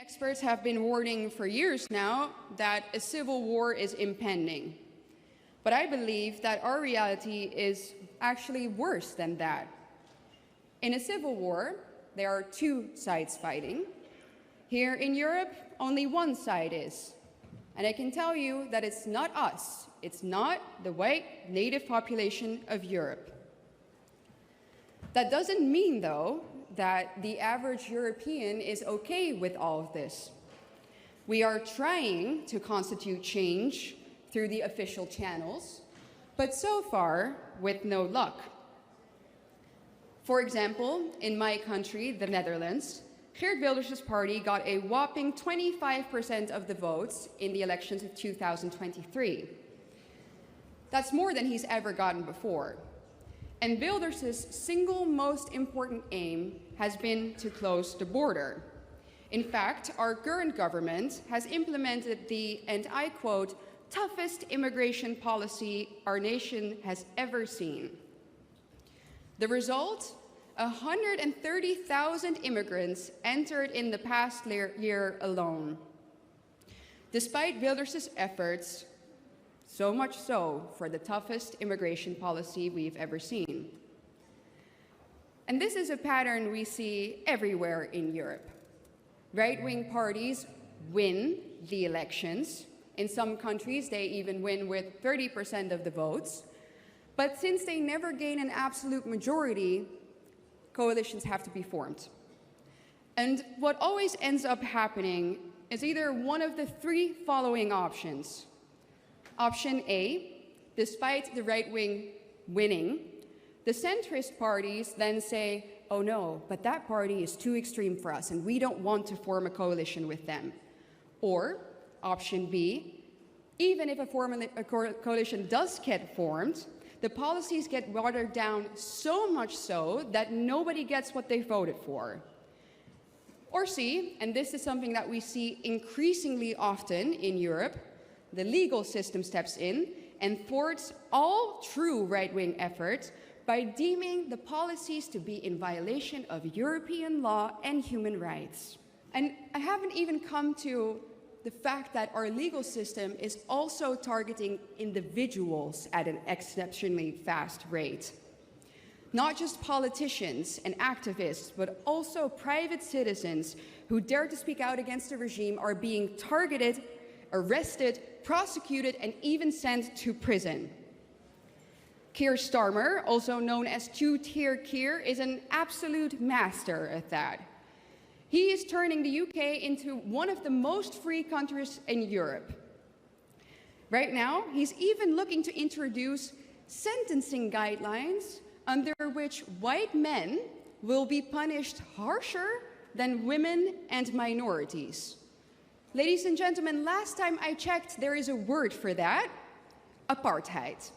Experts have been warning for years now that a civil war is impending. But I believe that our reality is actually worse than that. In a civil war, there are two sides fighting. Here in Europe, only one side is. And I can tell you that it's not us. It's not the white native population of Europe. That doesn't mean, though, that the average European is okay with all of this. We are trying to constitute change through the official channels, but so far with no luck. For example, in my country, the Netherlands, Geert Wilders' party got a whopping 25% of the votes in the elections of 2023. That's more than he's ever gotten before. And Wilders' single most important aim has been to close the border. In fact, our current government has implemented the, and I quote, toughest immigration policy our nation has ever seen. The result? 130,000 immigrants entered in the past year alone. Despite Wilders' efforts, so much so for the toughest immigration policy we've ever seen. And this is a pattern we see everywhere in Europe. Right-wing parties win the elections. In some countries, they even win with 30% of the votes. But since they never gain an absolute majority, coalitions have to be formed. And what always ends up happening is either one of the three following options. Option A, despite the right wing winning, the centrist parties then say, oh no, but that party is too extreme for us and we don't want to form a coalition with them. Or option B, even if a coalition does get formed, the policies get watered down so much so that nobody gets what they voted for. Or C, and this is something that we see increasingly often in Europe, the legal system steps in and thwarts all true right-wing efforts by deeming the policies to be in violation of European law and human rights. And I haven't even come to the fact that our legal system is also targeting individuals at an exceptionally fast rate. Not just politicians and activists, but also private citizens who dare to speak out against the regime are being targeted, arrested, prosecuted, and even sent to prison. Keir Starmer, also known as two-tier Keir, is an absolute master at that. He is turning the UK into one of the most free countries in Europe. Right now, he's even looking to introduce sentencing guidelines under which white men will be punished harsher than women and minorities. Ladies and gentlemen, last time I checked, there is a word for that: apartheid.